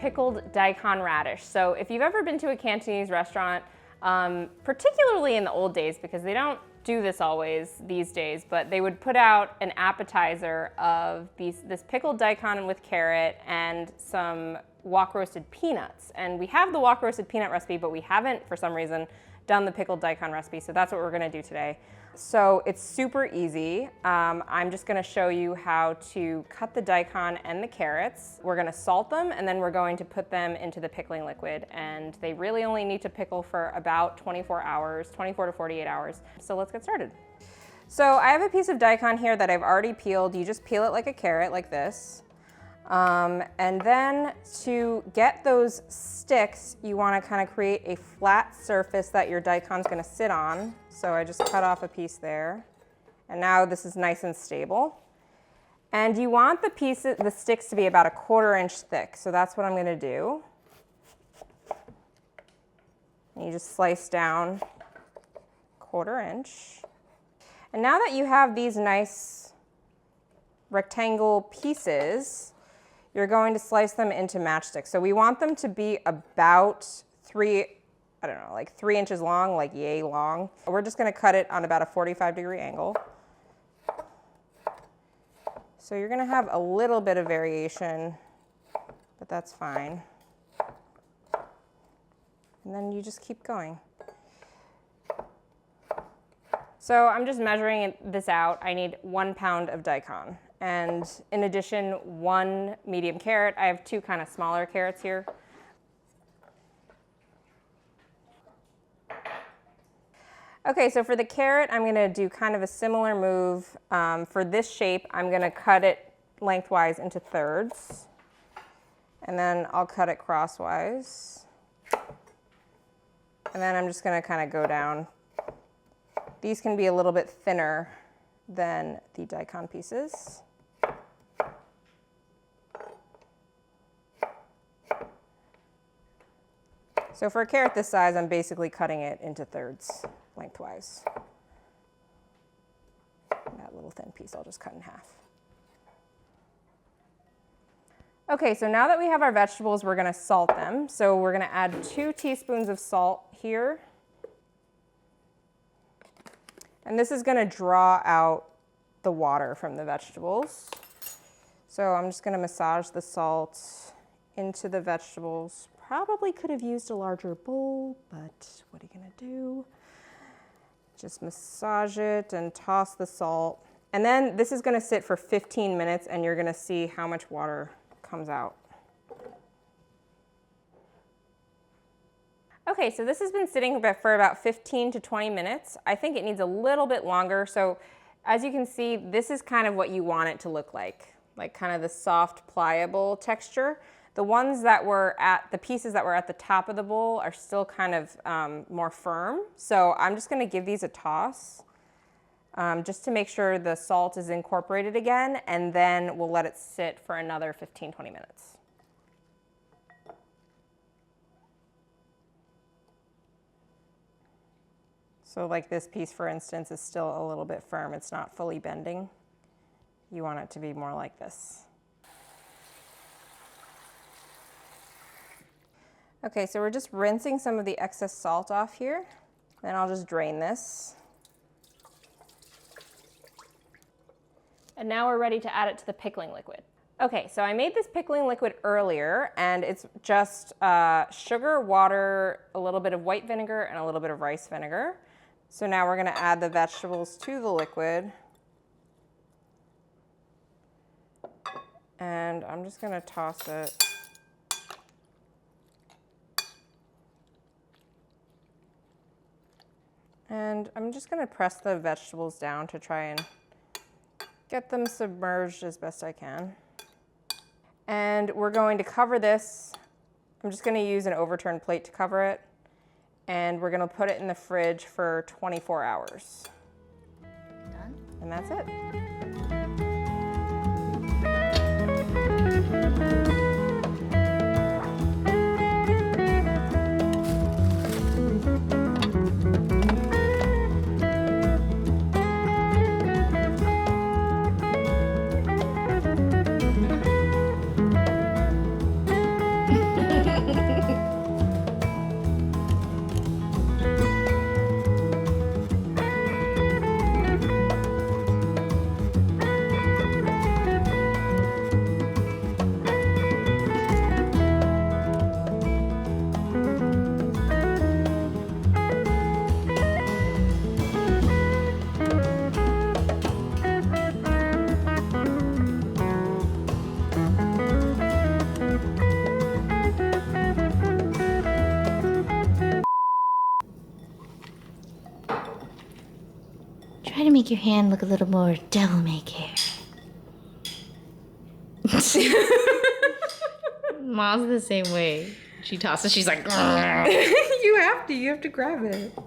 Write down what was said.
pickled daikon radish. So if you've ever been to a Cantonese restaurant, particularly in the old days, because they don't do this always these days, but they would put out an appetizer of this pickled daikon with carrot and some wok roasted peanuts. And we have the wok roasted peanut recipe, but we haven't, for some reason, done the pickled daikon recipe, so that's what we're gonna do today. So it's super easy. I'm just gonna show you how to cut the daikon and the carrots. We're gonna salt them, and then we're going to put them into the pickling liquid. And they really only need to pickle for about 24 hours, 24 to 48 hours. So let's get started. So I have a piece of daikon here that I've already peeled. You just peel it like a carrot, like this. And then to get those sticks, you want to kind of create a flat surface that your daikon's going to sit on. So I just cut off a piece there. And now this is nice and stable. And you want the sticks to be about 1/4 inch thick. So that's what I'm going to do. And you just slice down 1/4 inch. And now that you have these nice rectangle pieces, you're going to slice them into matchsticks. So we want them to be about 3 inches long, like yay long. We're just gonna cut it on about a 45-degree angle. So you're gonna have a little bit of variation, but that's fine. And then you just keep going. So I'm just measuring this out. I need 1 pound of daikon. And in addition, 1 medium carrot. I have 2 kind of smaller carrots here. Okay, so for the carrot, I'm gonna do kind of a similar move. For this shape, I'm gonna cut it lengthwise into thirds. And then I'll cut it crosswise. And then I'm just gonna kind of go down. These can be a little bit thinner than the daikon pieces. So for a carrot this size, I'm basically cutting it into thirds lengthwise. And that little thin piece I'll just cut in half. Okay, so now that we have our vegetables, we're gonna salt them. So we're gonna add 2 teaspoons of salt here. And this is gonna draw out the water from the vegetables. So I'm just gonna massage the salt into the vegetables. Probably could have used a larger bowl, but what are you gonna do? Just massage it and toss the salt. And then this is gonna sit for 15 minutes and you're gonna see how much water comes out. Okay, so this has been sitting for about 15 to 20 minutes. I think it needs a little bit longer. So as you can see, this is kind of what you want it to look like kind of the soft, pliable texture. The ones that were the pieces that were at the top of the bowl are still kind of more firm. So I'm just gonna give these a toss just to make sure the salt is incorporated again, and then we'll let it sit for another 15, 20 minutes. So like this piece, for instance, is still a little bit firm. It's not fully bending. You want it to be more like this. Okay, so we're just rinsing some of the excess salt off here. Then I'll just drain this. And now we're ready to add it to the pickling liquid. Okay, so I made this pickling liquid earlier, and it's just sugar, water, a little bit of white vinegar, and a little bit of rice vinegar. So now we're gonna add the vegetables to the liquid. And I'm just gonna toss it. And I'm just gonna press the vegetables down to try and get them submerged as best I can. And we're going to cover this. I'm just gonna use an overturned plate to cover it. And we're gonna put it in the fridge for 24 hours. Done? And that's it. Try to make your hand look a little more devil may care. Mom's the same way. She tosses. She's like, You have to grab it.